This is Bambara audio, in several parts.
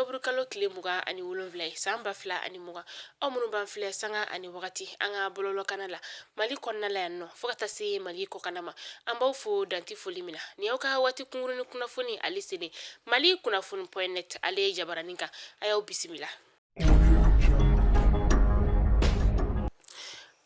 octobre kalo tile muga ani wolonfila san ba fila ani muga aw minnu b'an filɛ sanga ani wagati an ka bɔlɔlɔkana la mali kɔnɔna la yan nɔ fo ka taa se mali kɔkana ma an b'aw fo danti foli min na ni y'aw ka waati kunkurunin kunnafoni ale selen mali kunnafoni.net ale jabaranin kan a y'aw bisimila.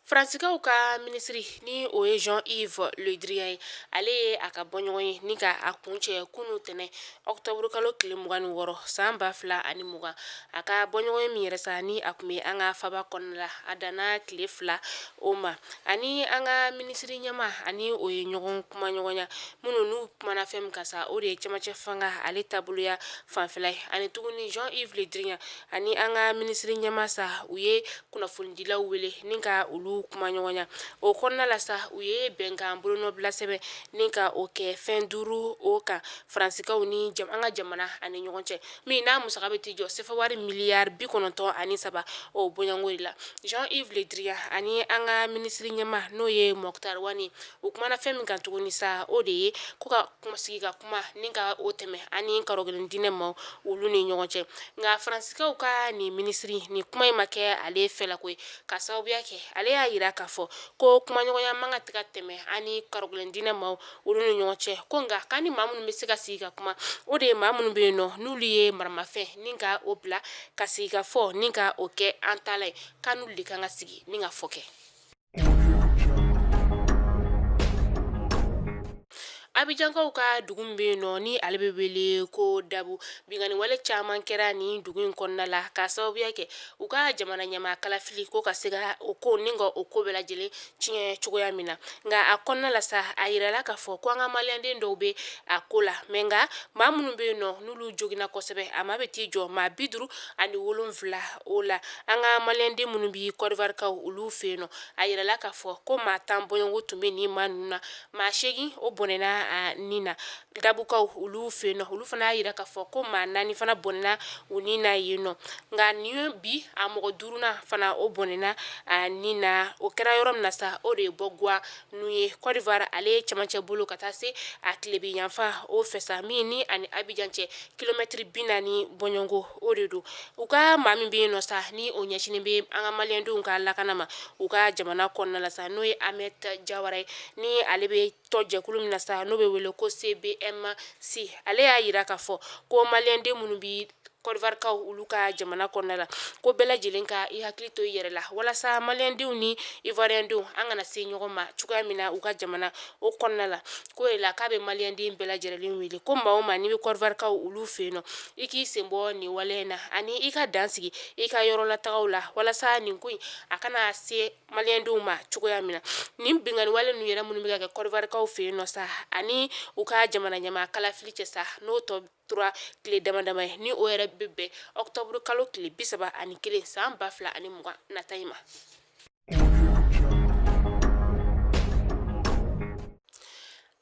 Fransikaw ka minisiri ni o ye Jean-Yves Le Drian ye ale ye a ka bɔɲɔgɔn ye ni ka a kuncɛ kunu tɛnɛ octobre kalo tile 26 san 2020 a ka bɔɲɔgɔn min yɛrɛ sa ni a kun bɛ an ka faba kɔnɔna la a danna tile 2 o ma ani an ka minisiri ɲɛma ani o ye ɲɔgɔn kuma ɲɔgɔnya minnu n'u kumana fɛn min kan sa o de ye cɛmancɛ fanga ale taaboloya fanfɛla ye ani tuguni Jean-Yves Le Drian ani an ka minisiri ɲɛma sa u ye kunnafonidilaw wele ni ka olu kuma ɲɔgɔnya o kɔnɔna la sa u ye bɛnkan bolonɔbila sɛbɛn ni ka o kɛ fɛn 5 o kan Fransikaw ni an ka jamana ani ɲɔgɔn cɛ min n'a musaka bɛ ti jɔ sefawari miliyari 93 o bɔɲango de la Jean-Yves Le Drian ani an ka minisiri ɲɛma n'o ye Moktar Wani o kumana fɛn min kan tuguni sa o de ye ko ka sigi ka kuma ni ka o tɛmɛ ani karɔgɛlɛn diinɛ ma olu ni ɲɔgɔn cɛ nka Fransikaw ka ni minisiri ni kuma in ma kɛ ale fɛla ko ye ka sababuya kɛ ale y'a yira k'a fɔ ko kumaɲɔgɔnya man ka tɛ ka tɛmɛ ani karɔgɛlɛn diinɛ ma olu ni ɲɔgɔn cɛ ko nka k'a ni maa minnu bɛ se ka sigi ka kuma o de ye maa minnu bɛ yen nɔ n'olu ye maramafɛn ni ka o bila ka sigi ka fɔ ni ka o kɛ an taala ye k'a n'olu de kan ka sigi ni ka fɔ kɛ. Abijankaw ka dugu min bɛ yen nɔ ni ale bɛ wele ko Dabu bingani wale caman kɛra ni dugu in kɔnɔna la ka sababuya kɛ u ka jamana ɲɛmaa kalafili ko ka se ka o ko ni ka o ko bɛɛ lajɛlen tiɲɛ cogoya min na nka a kɔnɔna la sa a yirala k'a fɔ ko an ka maliyɛnden dɔw bɛ a ko la mɛ nka maa minnu bɛ yen nɔ n'olu joginna kosɛbɛ a ma bɛ t'i jɔ maa 57 o la an ka maliyɛnden minnu bɛ Côte d'Ivoire kaw olu fɛ yen nɔ a yirala k'a fɔ ko maa 10 bɔɲɔgɔnko tun bɛ nin maa ninnu na maa 8 o bɔnɛna ni na dabukaw olu fɛ yen nɔ olu fana y'a yira k'a fɔ ko maa 4 fana bɔnɛna u ni na yen nɔ nka nin bi a mɔgɔ 5nan fana o bɔnɛna ni na o kɛra yɔrɔ min na sa o de ye Bɔguwa n'u ye Côte d'Ivoire ale ye cɛmancɛ bolo ka taa se a tilebin yanfan o fɛ sa min ni ani Abidjan cɛ kilomɛtiri 40 bɔɲɔgɔnko o de don u ka maa min bɛ yen nɔ sa ni o ɲɛsinen bɛ an ka maliyɛndenw ka lakana ma u ka jamana kɔnɔna la sa n'o ye Ahmed Jawara ye ni ale bɛ tɔ jɛkulu min na sa n'o bɛ wele ko CBMC ale y'a yira k'a fɔ ko maliyɛnden minnu bɛ Côte d'Ivoire kaw olu ka jamana kɔnɔna la ko bɛɛ lajɛlen ka i hakili to i yɛrɛ la walasa maliyɛndenw ni ivoiriyɛndenw an kana se ɲɔgɔn ma cogoya min na u ka jamana o kɔnɔna la ko de la k'a bɛ maliyɛnden bɛɛ lajɛlen wele ko maa o maa n'i bɛ Côte d'Ivoire kaw olu fɛ yen nɔ i k'i sen bɔ nin wale in na ani i ka dan sigi i ka yɔrɔ latagaw la walasa nin ko in a kana se maliyɛndenw ma cogoya min na nin bingani wale ninnu yɛrɛ minnu bɛ ka kɛ Côte d'Ivoire kaw fɛ yen nɔ sa ani u ka jamana ɲɛmaa kalafili cɛ sa n'o tɔ tora tile damadama ye ni o yɛrɛ bɛ bɛn octobre kalo tile 31 san 2020 nata in ma.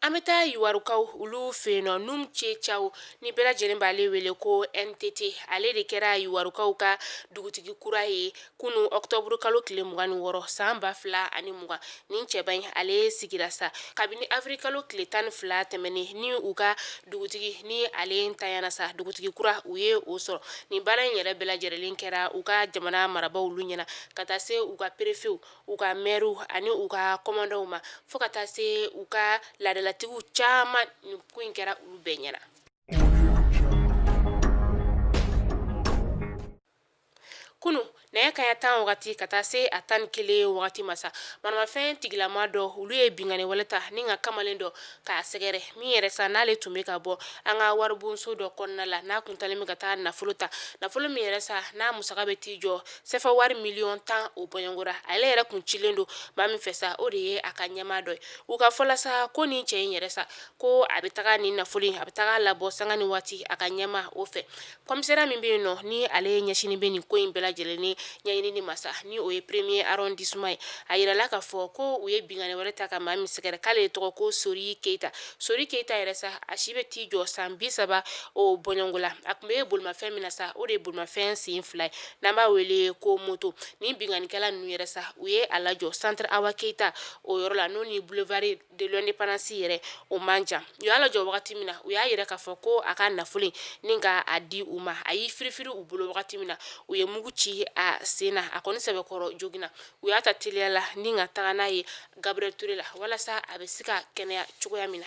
An bɛ taa Iwarukaw olu fɛ yen nɔ Num Cɛcaw ni bɛɛ lajɛlen b'ale wele ko NTT ale de kɛra Iwarukaw ka dugutigi kura ye kunu octobre kalo tile 26 san 2020 nin cɛba in ale sigira sa kabini avril kalo tile 12 tɛmɛnen ni u ka dugutigi ni ale ntanyana sa dugutigi kura u ye o sɔrɔ nin baara in yɛrɛ bɛɛ lajɛlen kɛra u ka jamana marabaaw olu ɲɛna ka taa se u ka prefew u ka maires ani u ka commandants ma fo ka taa se u ka ladalatigiw caman nin ko in kɛra olu bɛɛ ɲɛna. Kunu nɛgɛ kanɲɛ 10 wagati ka taa se a 11 wagati ma sa maramafɛn tigilama dɔ olu ye bingani wale ta ni ka kamalen dɔ k'a sɛgɛrɛ min yɛrɛ sa n'ale tun bɛ ka bɔ an ka waribonso dɔ kɔnɔna la n'a kun talen bɛ ka taa nafolo ta nafolo min yɛrɛ sa n'a musaka bɛ t'i jɔ sɛfɛwari miliyɔn 10 o bɔɲɔngora ale yɛrɛ kun cilen don maa min fɛ sa o de ye a ka ɲɛmaa dɔ ye u ka fɔla sa ko nin cɛ in yɛrɛ sa ko a bɛ taga nin nafolo in a bɛ taga labɔ sanga ni waati a ka ɲɛmaa o fɛ komisɛriya min bɛ yen nɔ ni ale ɲɛsinin bɛ nin ko in bɛɛ lajɛlen ni ɲɛɲinini ma sa ni o ye premier arrondissement ye a yirala k'a fɔ ko u ye bingani wɛrɛ ta ka maa min sɛgɛrɛ k'ale ye tɔgɔ ko Sori Keita yɛrɛ sa a si bɛ t'i jɔ san 30 o bɔɲɔngo la a tun bɛ bolimafɛn min na sa o de ye bolimafɛn sen fila ye n'an b'a wele ko moto ni binganikɛla ninnu yɛrɛ sa u ye a lajɔ centre Awa Keita o yɔrɔ la n'o ni boulevard de l'indépendance yɛrɛ o man jan u y'a lajɔ wagati min na u y'a yɛrɛ k'a fɔ ko a ka nafolo ni ka a di u ma a y'i firifiri u bolo wagati min na u ye mugu ci a sen na a kɔni sɛbɛkɔrɔ jogina u y'a ta teliya la ni ka taga n'a ye Gabriel Ture la walasa a bɛ se ka kɛnɛya cogoya min na.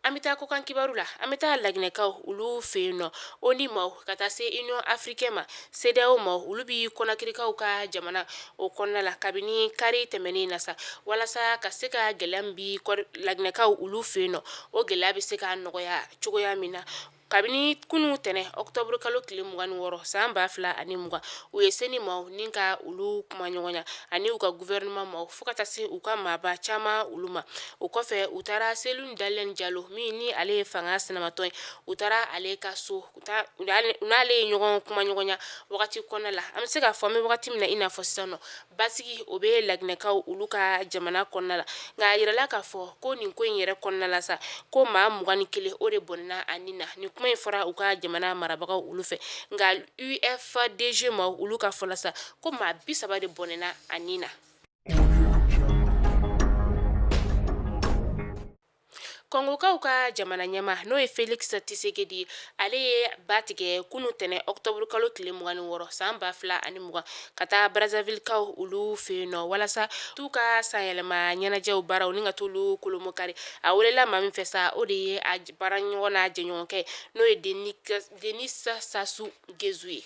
An bɛ taa kokan kibaru la an bɛ taa Laginɛkaw olu fɛ yen nɔ ONU ma ka taa se Union Africaine ma CEDEAO ma olu bi Konakirikaw ka jamana o kɔnɔna la kabini kari tɛmɛnen na sa walasa ka se ka gɛlɛya min bi Laginɛkaw olu fɛ yen nɔ o gɛlɛya bɛ se ka nɔgɔya cogoya min na kabini kunu tɛnɛ octobre kalo tile 26 san 2020 u ye seni ma ni ka olu kuma ɲɔgɔnya ani u ka gouvernement ma fo ka taa se u ka maaba caman olu ma o kɔfɛ u taara Selun Dalen Jalo min ni ale ye fanga sinamatɔ ye u taara ale ka so u n'ale ye ɲɔgɔn kuma ɲɔgɔnya wagati kɔnɔna la an bɛ se k'a fɔ an bɛ wagati min na i n'a fɔ sisan nɔ basigi o bɛ Laginɛkaw olu ka jamana kɔnɔna la nka a yirala k'a fɔ ko nin ko in yɛrɛ kɔnɔna la sa ko maa 21 o de bɔnɛna a nin na nin kuma in fɔra u ka jamana marabagaw olu fɛ nka UFDG ma olu ka fɔ la sa ko maa 30 de bɔnɛna a nin na. Kongokaw ka jamana ɲɛma n'o ye Felix Tshisekedi ale ye ba tigɛ kunu tɛnɛ octobre kalo tile 26 san 2020 ka taa Brazzavillekaw olu fɛ yen nɔ walasa t'u ka sanyɛlɛma ɲɛnajɛw baaraw ni ka t'olu kolomokari a welela maa min fɛ sa o de ye a baaraɲɔgɔn n'a jɛɲɔgɔnkɛ n'o ye Denis Sassou Nguesso ye.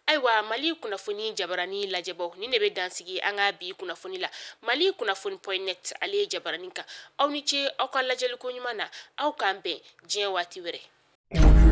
Ayiwa Mali kunnafoni jabarani lajɛbaw ni ne bɛ dansigi an ka bi kunnafoni la Mali kunnafoni.net ale ye jabarani kan aw ni ce aw ka lajɛliko ɲuman na aw k'an bɛn diɲɛ waati wɛrɛ.